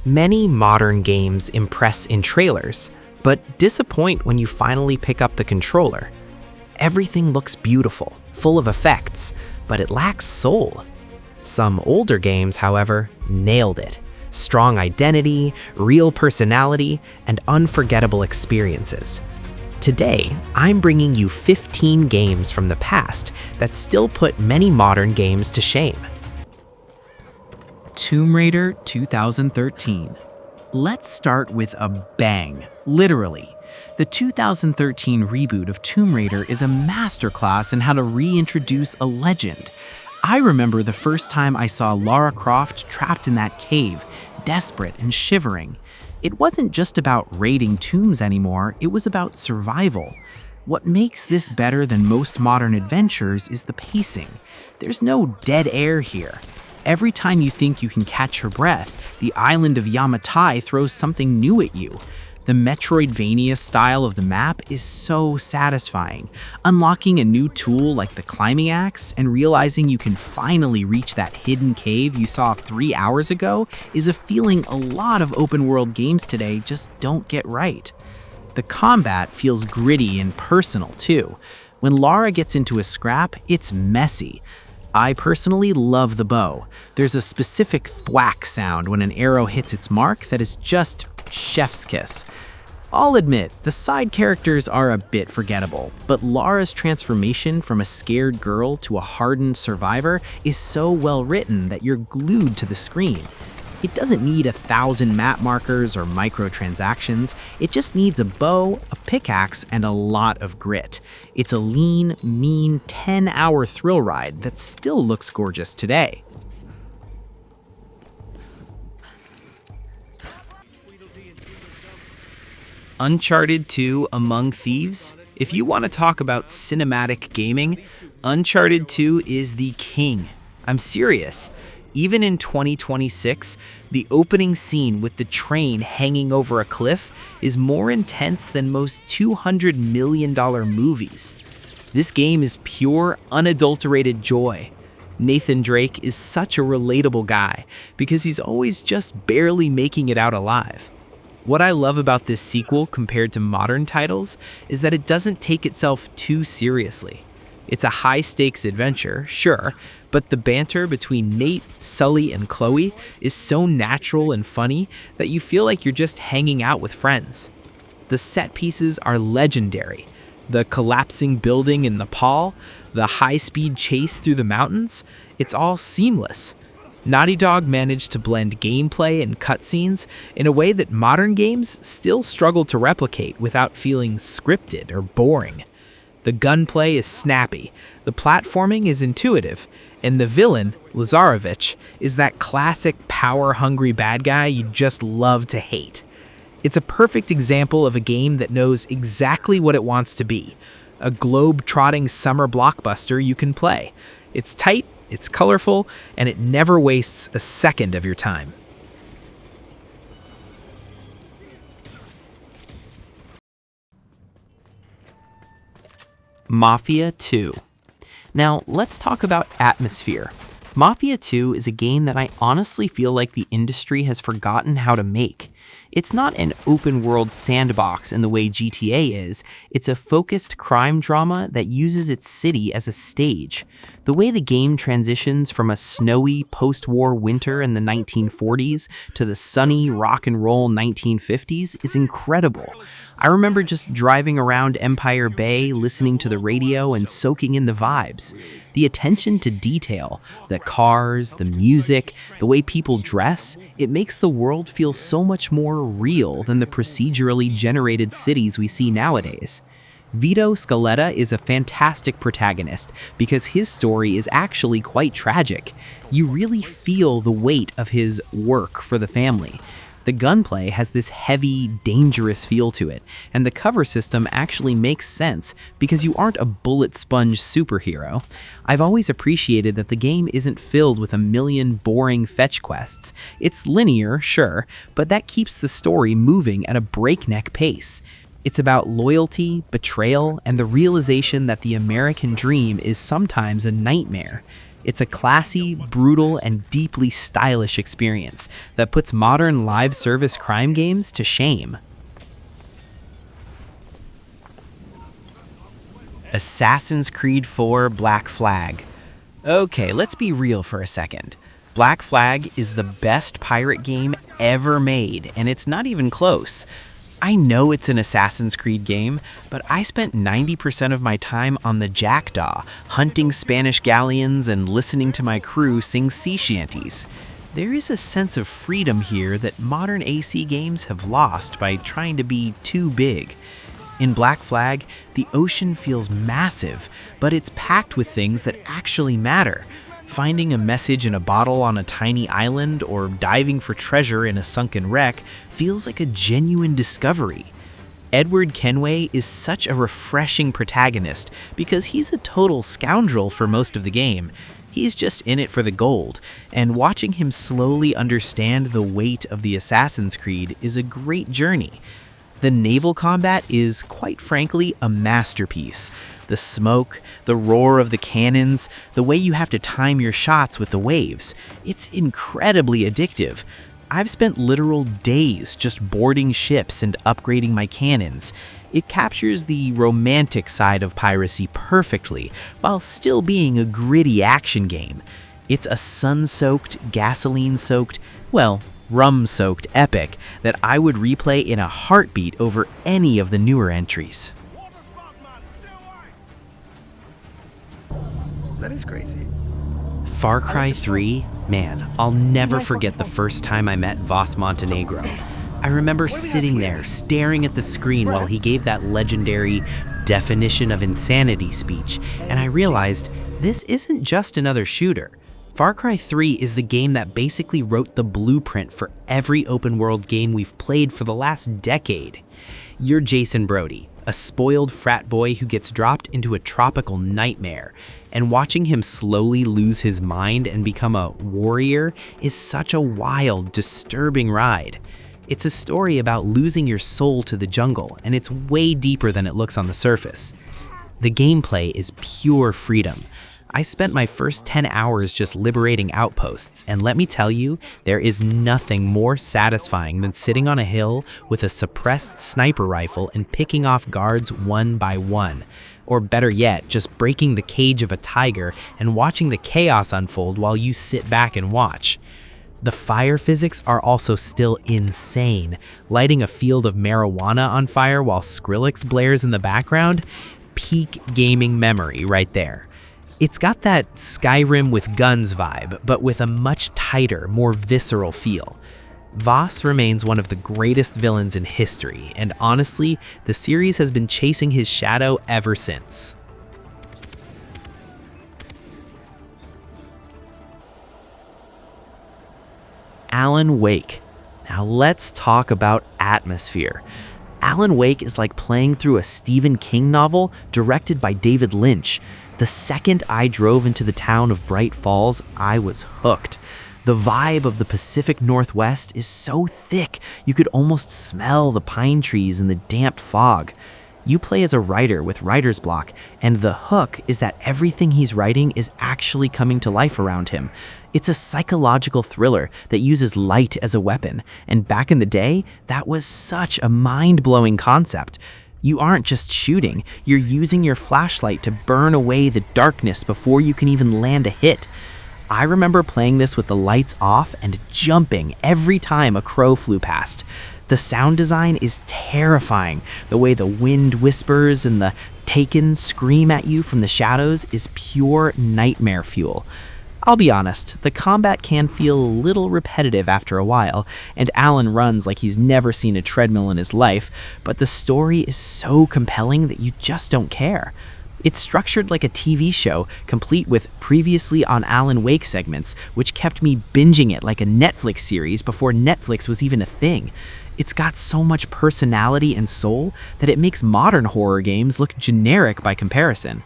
Many modern games impress in trailers, but disappoint when you finally pick up the controller. Everything looks beautiful, full of effects, but it lacks soul. Some older games, however, nailed it. Strong identity, real personality, and unforgettable experiences. Today, I'm bringing you 15 games from the past that still put many modern games to shame. Tomb Raider 2013. Let's start with a bang, literally. The 2013 reboot of Tomb Raider is a masterclass in how to reintroduce a legend. I remember the first time I saw Lara Croft trapped in that cave, desperate and shivering. It wasn't just about raiding tombs anymore, it was about survival. What makes this better than most modern adventures is the pacing. There's no dead air here. Every time you think you can catch your breath, the island of Yamatai throws something new at you. The Metroidvania style of the map is so satisfying. Unlocking a new tool like the climbing axe and realizing you can finally reach that hidden cave you saw 3 hours ago is a feeling a lot of open world games today just don't get right. The combat feels gritty and personal too. When Lara gets into a scrap, it's messy. I personally love the bow. There's a specific thwack sound when an arrow hits its mark that is just chef's kiss. I'll admit, the side characters are a bit forgettable, but Lara's transformation from a scared girl to a hardened survivor is so well written that you're glued to the screen. It doesn't need 1,000 map markers or microtransactions, it just needs a bow, a pickaxe, and a lot of grit. It's a lean, mean 10-hour thrill ride that still looks gorgeous today. Uncharted 2 Among Thieves. If you want to talk about cinematic gaming, Uncharted 2 is the king. I'm serious. Even in 2026, the opening scene with the train hanging over a cliff is more intense than most $200 million movies. This game is pure, unadulterated joy. Nathan Drake is such a relatable guy because he's always just barely making it out alive. What I love about this sequel compared to modern titles is that it doesn't take itself too seriously. It's a high-stakes adventure, sure, but the banter between Nate, Sully, and Chloe is so natural and funny that you feel like you're just hanging out with friends. The set pieces are legendary. The collapsing building in Nepal, the high-speed chase through the mountains, it's all seamless. Naughty Dog managed to blend gameplay and cutscenes in a way that modern games still struggle to replicate without feeling scripted or boring. The gunplay is snappy, the platforming is intuitive, and the villain, Lazarevich, is that classic power-hungry bad guy you just love to hate. It's a perfect example of a game that knows exactly what it wants to be, a globe-trotting summer blockbuster you can play. It's tight, it's colorful, and it never wastes a second of your time. Mafia II. Now, let's talk about atmosphere. Mafia II is a game that I honestly feel like the industry has forgotten how to make. It's not an open-world sandbox in the way GTA is, it's a focused crime drama that uses its city as a stage. The way the game transitions from a snowy post-war winter in the 1940s to the sunny rock and roll 1950s is incredible. I remember just driving around Empire Bay, listening to the radio and soaking in the vibes. The attention to detail, the cars, the music, the way people dress, it makes the world feel so much more real than the procedurally generated cities we see nowadays. Vito Scaletta is a fantastic protagonist because his story is actually quite tragic. You really feel the weight of his work for the family. The gunplay has this heavy, dangerous feel to it, and the cover system actually makes sense because you aren't a bullet sponge superhero. I've always appreciated that the game isn't filled with a million boring fetch quests. It's linear, sure, but that keeps the story moving at a breakneck pace. It's about loyalty, betrayal, and the realization that the American dream is sometimes a nightmare. It's a classy, brutal, and deeply stylish experience that puts modern live service crime games to shame. Assassin's Creed 4 Black Flag. Okay, let's be real for a second. Black Flag is the best pirate game ever made, and it's not even close. I know it's an Assassin's Creed game, but I spent 90% of my time on the Jackdaw, hunting Spanish galleons and listening to my crew sing sea shanties. There is a sense of freedom here that modern AC games have lost by trying to be too big. In Black Flag, the ocean feels massive, but it's packed with things that actually matter. Finding a message in a bottle on a tiny island or diving for treasure in a sunken wreck feels like a genuine discovery. Edward Kenway is such a refreshing protagonist because he's a total scoundrel for most of the game. He's just in it for the gold, and watching him slowly understand the weight of the Assassin's Creed is a great journey. The naval combat is, quite frankly, a masterpiece. The smoke, the roar of the cannons, the way you have to time your shots with the waves. It's incredibly addictive. I've spent literal days just boarding ships and upgrading my cannons. It captures the romantic side of piracy perfectly, while still being a gritty action game. It's a sun-soaked, gasoline-soaked, well, rum-soaked epic that I would replay in a heartbeat over any of the newer entries. That is crazy. Far Cry 3? Man, I'll never forget the first time I met Voss Montenegro. I remember sitting there, staring at the screen while he gave that legendary definition of insanity speech, and I realized this isn't just another shooter. Far Cry 3 is the game that basically wrote the blueprint for every open-world game we've played for the last decade. You're Jason Brody, a spoiled frat boy who gets dropped into a tropical nightmare, and watching him slowly lose his mind and become a warrior is such a wild, disturbing ride. It's a story about losing your soul to the jungle, and it's way deeper than it looks on the surface. The gameplay is pure freedom. I spent my first 10 hours just liberating outposts, and let me tell you, there is nothing more satisfying than sitting on a hill with a suppressed sniper rifle and picking off guards one by one. Or better yet, just breaking the cage of a tiger and watching the chaos unfold while you sit back and watch. The fire physics are also still insane. Lighting a field of marijuana on fire while Skrillex blares in the background? Peak gaming memory right there. It's got that Skyrim with guns vibe, but with a much tighter, more visceral feel. Voss remains one of the greatest villains in history, and honestly, the series has been chasing his shadow ever since. Alan Wake. Now let's talk about atmosphere. Alan Wake is like playing through a Stephen King novel directed by David Lynch. The second I drove into the town of Bright Falls, I was hooked. The vibe of the Pacific Northwest is so thick, you could almost smell the pine trees in the damp fog. You play as a writer with writer's block, and the hook is that everything he's writing is actually coming to life around him. It's a psychological thriller that uses light as a weapon, and back in the day, that was such a mind-blowing concept. You aren't just shooting, you're using your flashlight to burn away the darkness before you can even land a hit. I remember playing this with the lights off and jumping every time a crow flew past. The sound design is terrifying. The way the wind whispers and the Taken scream at you from the shadows is pure nightmare fuel. I'll be honest, the combat can feel a little repetitive after a while, and Alan runs like he's never seen a treadmill in his life, but the story is so compelling that you just don't care. It's structured like a TV show, complete with previously on Alan Wake segments, which kept me binging it like a Netflix series before Netflix was even a thing. It's got so much personality and soul that it makes modern horror games look generic by comparison.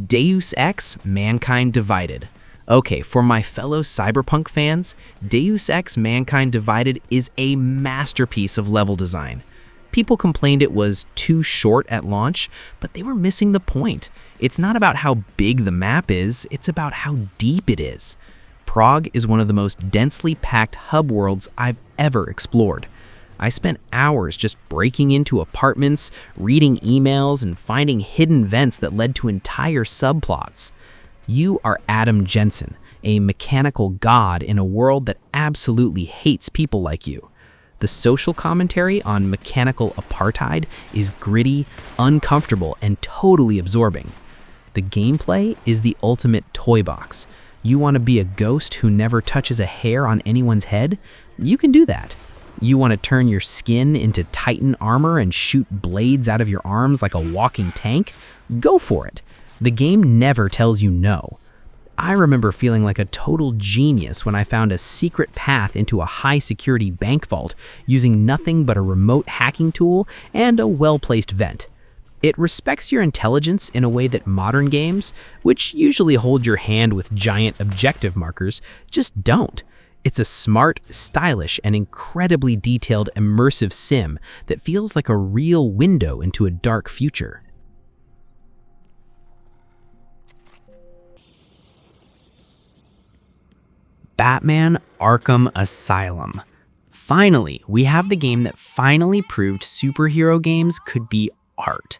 Deus Ex: Mankind Divided. Okay, for my fellow cyberpunk fans, Deus Ex: Mankind Divided is a masterpiece of level design. People complained it was too short at launch, but they were missing the point. It's not about how big the map is, it's about how deep it is. Prague is one of the most densely packed hub worlds I've ever explored. I spent hours just breaking into apartments, reading emails, and finding hidden vents that led to entire subplots. You are Adam Jensen, a mechanical god in a world that absolutely hates people like you. The social commentary on mechanical apartheid is gritty, uncomfortable, and totally absorbing. The gameplay is the ultimate toy box. You want to be a ghost who never touches a hair on anyone's head? You can do that. You want to turn your skin into Titan armor and shoot blades out of your arms like a walking tank? Go for it. The game never tells you no. I remember feeling like a total genius when I found a secret path into a high-security bank vault using nothing but a remote hacking tool and a well-placed vent. It respects your intelligence in a way that modern games, which usually hold your hand with giant objective markers, just don't. It's a smart, stylish, and incredibly detailed immersive sim that feels like a real window into a dark future. Batman Arkham Asylum. Finally, we have the game that finally proved superhero games could be art.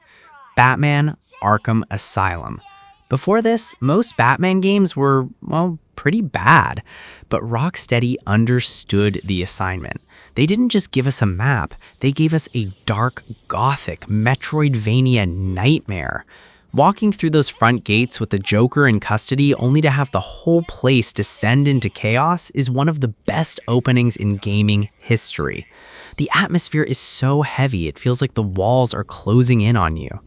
Batman Arkham Asylum. Before this, most Batman games were, well, pretty bad, but Rocksteady understood the assignment. They didn't just give us a map, they gave us a dark, gothic, Metroidvania nightmare. Walking through those front gates with the Joker in custody only to have the whole place descend into chaos is one of the best openings in gaming history. The atmosphere is so heavy, it feels like the walls are closing in on you.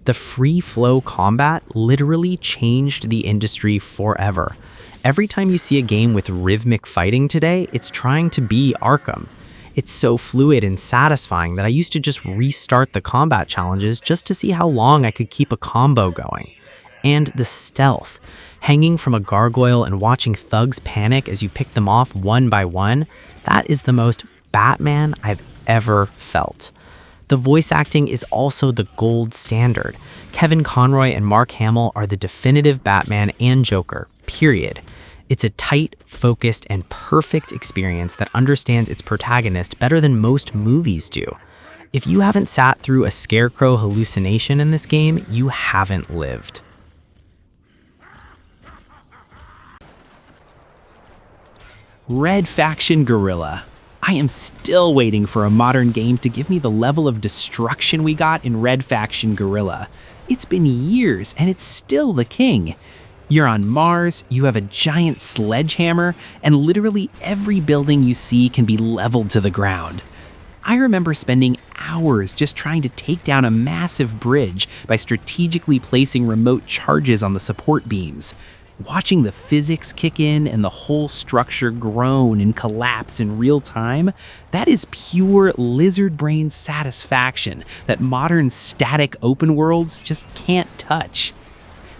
The free-flow combat literally changed the industry forever. Every time you see a game with rhythmic fighting today, it's trying to be Arkham. It's so fluid and satisfying that I used to just restart the combat challenges just to see how long I could keep a combo going. And the stealth. Hanging from a gargoyle and watching thugs panic as you pick them off one by one, that is the most Batman I've ever felt. The voice acting is also the gold standard. Kevin Conroy and Mark Hamill are the definitive Batman and Joker, period. It's a tight, focused, and perfect experience that understands its protagonist better than most movies do. If you haven't sat through a scarecrow hallucination in this game, you haven't lived. Red Faction Guerrilla. I am still waiting for a modern game to give me the level of destruction we got in Red Faction Guerrilla. It's been years, and it's still the king. You're on Mars, you have a giant sledgehammer, and literally every building you see can be leveled to the ground. I remember spending hours just trying to take down a massive bridge by strategically placing remote charges on the support beams. Watching the physics kick in and the whole structure groan and collapse in real time, that is pure lizard brain satisfaction that modern static open worlds just can't touch.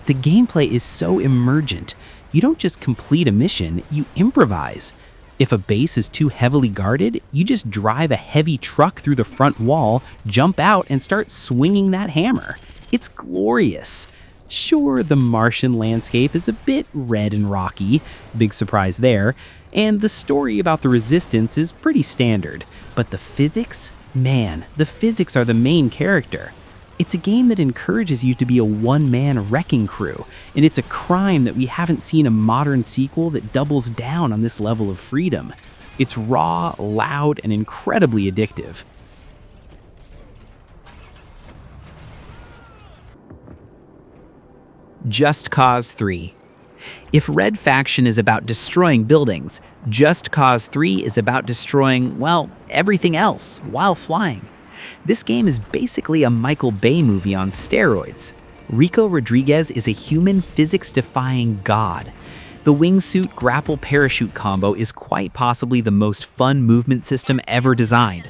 The gameplay is so emergent. You don't just complete a mission, you improvise. If a base is too heavily guarded, you just drive a heavy truck through the front wall, jump out, and start swinging that hammer. It's glorious. Sure, the Martian landscape is a bit red and rocky, big surprise there, and the story about the Resistance is pretty standard. But the physics? Man, the physics are the main character. It's a game that encourages you to be a one-man wrecking crew, and it's a crime that we haven't seen a modern sequel that doubles down on this level of freedom. It's raw, loud, and incredibly addictive. Just Cause 3. If Red Faction is about destroying buildings, Just Cause 3 is about destroying, well, everything else while flying. This game is basically a Michael Bay movie on steroids. Rico Rodriguez is a human physics-defying god. The wingsuit grapple parachute combo is quite possibly the most fun movement system ever designed.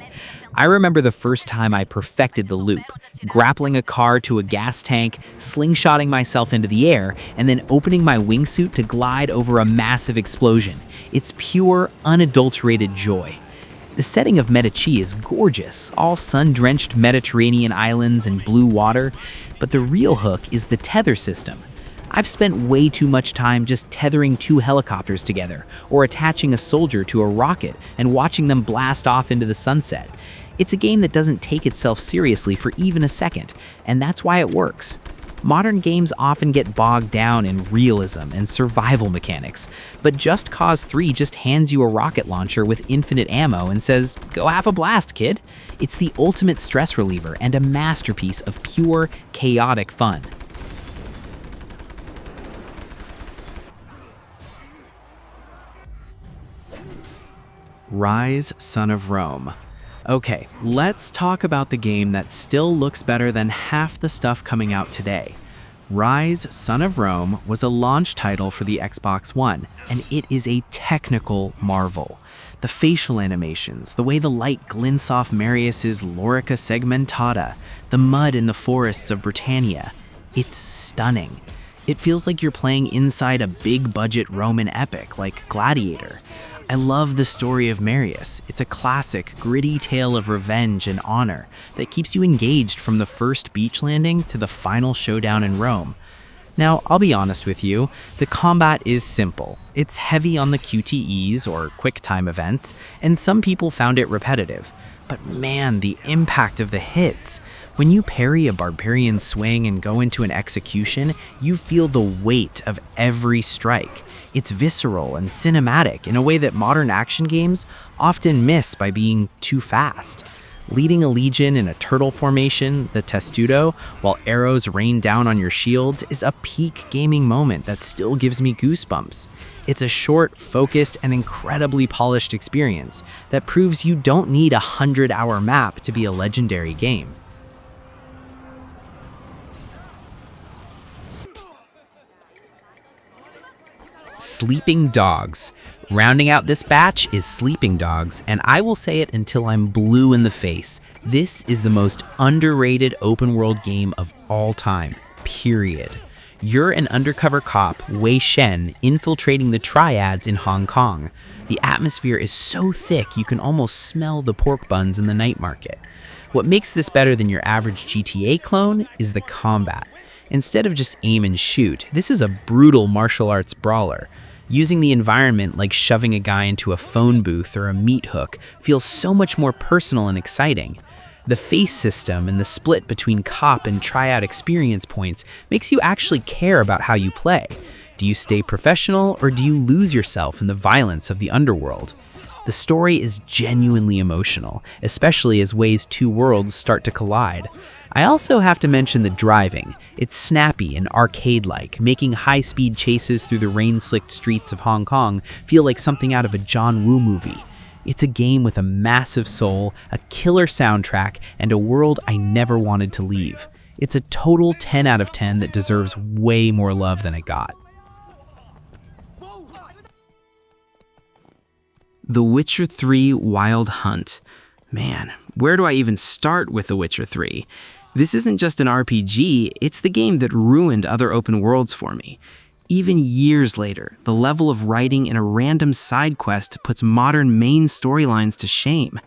I remember the first time I perfected the loop, grappling a car to a gas tank, slingshotting myself into the air, and then opening my wingsuit to glide over a massive explosion. It's pure, unadulterated joy. The setting of Medici is gorgeous, all sun-drenched Mediterranean islands and blue water, but the real hook is the tether system. I've spent way too much time just tethering two helicopters together, or attaching a soldier to a rocket and watching them blast off into the sunset. It's a game that doesn't take itself seriously for even a second, and that's why it works. Modern games often get bogged down in realism and survival mechanics, but Just Cause 3 just hands you a rocket launcher with infinite ammo and says, "Go have a blast, kid." It's the ultimate stress reliever and a masterpiece of pure, chaotic fun. Ryse, Son of Rome. Okay, let's talk about the game that still looks better than half the stuff coming out today. Ryse, Son of Rome was a launch title for the Xbox One, and it is a technical marvel. The facial animations, the way the light glints off Marius's Lorica segmentata, the mud in the forests of Britannia. It's stunning. It feels like you're playing inside a big-budget Roman epic like Gladiator. I love the story of Marius. It's a classic, gritty tale of revenge and honor that keeps you engaged from the first beach landing to the final showdown in Rome. Now, I'll be honest with you, the combat is simple. It's heavy on the QTEs, or quick time events, and some people found it repetitive. But man, the impact of the hits. When you parry a barbarian swing and go into an execution, you feel the weight of every strike. It's visceral and cinematic in a way that modern action games often miss by being too fast. Leading a legion in a turtle formation, the testudo, while arrows rain down on your shields is a peak gaming moment that still gives me goosebumps. It's a short, focused, and incredibly polished experience that proves you don't need a 100-hour map to be a legendary game. Sleeping Dogs. Rounding out this batch is Sleeping Dogs, and I will say it until I'm blue in the face. This is the most underrated open-world game of all time, period. You're an undercover cop, Wei Shen, infiltrating the triads in Hong Kong. The atmosphere is so thick you can almost smell the pork buns in the night market. What makes this better than your average GTA clone is the combat. Instead of just aim and shoot, this is a brutal martial arts brawler. Using the environment like shoving a guy into a phone booth or a meat hook feels so much more personal and exciting. The face system and the split between cop and triad experience points makes you actually care about how you play. Do you stay professional or do you lose yourself in the violence of the underworld? The story is genuinely emotional, especially as Wei's two worlds start to collide. I also have to mention the driving. It's snappy and arcade-like, making high-speed chases through the rain-slicked streets of Hong Kong feel like something out of a John Woo movie. It's a game with a massive soul, a killer soundtrack, and a world I never wanted to leave. It's a total 10 out of 10 that deserves way more love than it got. The Witcher 3 Wild Hunt. Man, where do I even start with The Witcher 3? This isn't just an RPG, it's the game that ruined other open worlds for me. Even years later, the level of writing in a random side quest puts modern main storylines to shame.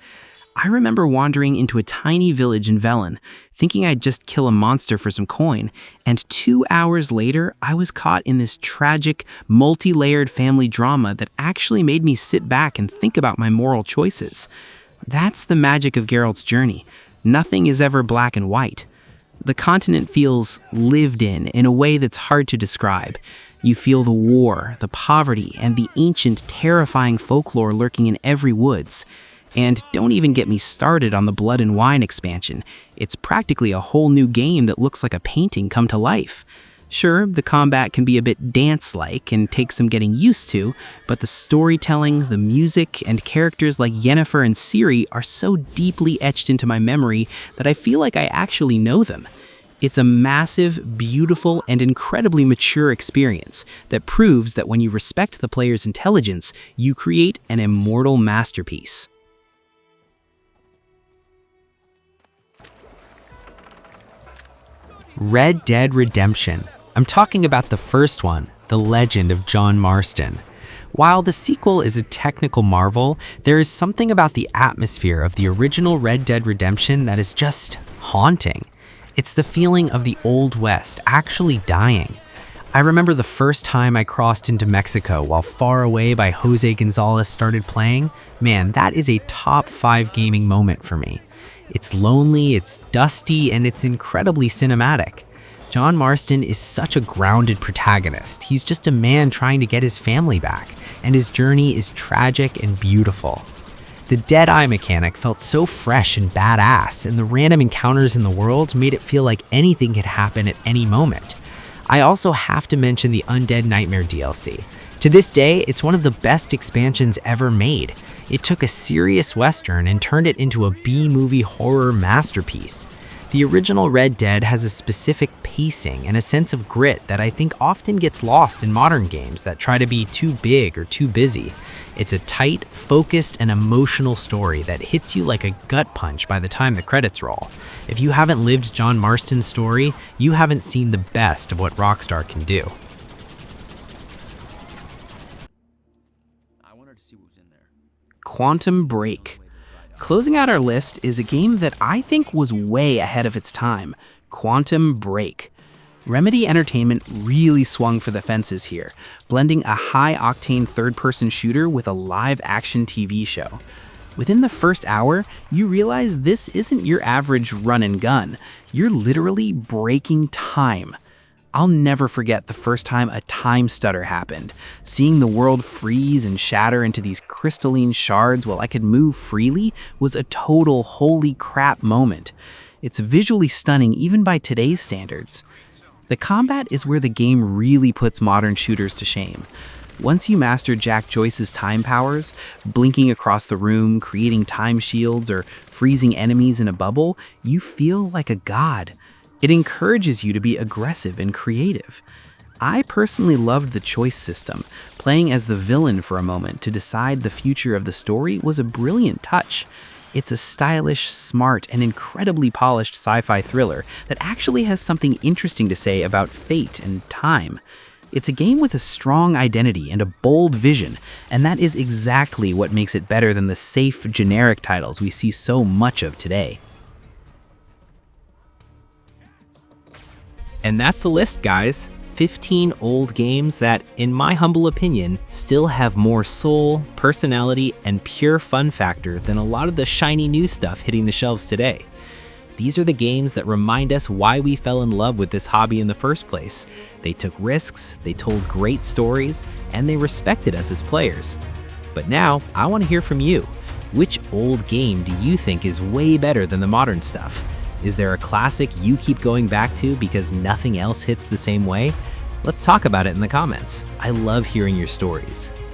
I remember wandering into a tiny village in Velen, thinking I'd just kill a monster for some coin, and 2 hours later, I was caught in this tragic, multi-layered family drama that actually made me sit back and think about my moral choices. That's the magic of Geralt's journey. Nothing is ever black and white. The continent feels lived in a way that's hard to describe. You feel the war, the poverty, and the ancient, terrifying folklore lurking in every woods. And don't even get me started on the Blood and Wine expansion. It's practically a whole new game that looks like a painting come to life. Sure, the combat can be a bit dance-like and take some getting used to, but the storytelling, the music, and characters like Yennefer and Ciri are so deeply etched into my memory that I feel like I actually know them. It's a massive, beautiful, and incredibly mature experience that proves that when you respect the player's intelligence, you create an immortal masterpiece. Red Dead Redemption. I'm talking about the first one, The Legend of John Marston. While the sequel is a technical marvel, there is something about the atmosphere of the original Red Dead Redemption that is just haunting. It's the feeling of the Old West actually dying. I remember the first time I crossed into Mexico while Far Away by Jose Gonzalez started playing. Man, that is a top 5 gaming moment for me. It's lonely, it's dusty, and it's incredibly cinematic. John Marston is such a grounded protagonist. He's just a man trying to get his family back, and his journey is tragic and beautiful. The Deadeye mechanic felt so fresh and badass, and the random encounters in the world made it feel like anything could happen at any moment. I also have to mention the Undead Nightmare DLC. To this day, it's one of the best expansions ever made. It took a serious western and turned it into a B-movie horror masterpiece. The original Red Dead has a specific pacing and a sense of grit that I think often gets lost in modern games that try to be too big or too busy. It's a tight, focused, and emotional story that hits you like a gut punch by the time the credits roll. If you haven't lived John Marston's story, you haven't seen the best of what Rockstar can do. Quantum Break. Closing out our list is a game that I think was way ahead of its time, Quantum Break. Remedy Entertainment really swung for the fences here, blending a high-octane third-person shooter with a live-action TV show. Within the first hour, you realize this isn't your average run and gun. You're literally breaking time. I'll never forget the first time a time stutter happened. Seeing the world freeze and shatter into these crystalline shards while I could move freely was a total holy crap moment. It's visually stunning even by today's standards. The combat is where the game really puts modern shooters to shame. Once you master Jack Joyce's time powers, blinking across the room, creating time shields, or freezing enemies in a bubble, you feel like a god. It encourages you to be aggressive and creative. I personally loved the choice system. Playing as the villain for a moment to decide the future of the story was a brilliant touch. It's a stylish, smart, and incredibly polished sci-fi thriller that actually has something interesting to say about fate and time. It's a game with a strong identity and a bold vision, and that is exactly what makes it better than the safe, generic titles we see so much of today. And that's the list, guys. 15 old games that, in my humble opinion, still have more soul, personality, and pure fun factor than a lot of the shiny new stuff hitting the shelves today. These are the games that remind us why we fell in love with this hobby in the first place. They took risks, they told great stories, and they respected us as players. But now, I want to hear from you. Which old game do you think is way better than the modern stuff? Is there a classic you keep going back to because nothing else hits the same way? Let's talk about it in the comments. I love hearing your stories.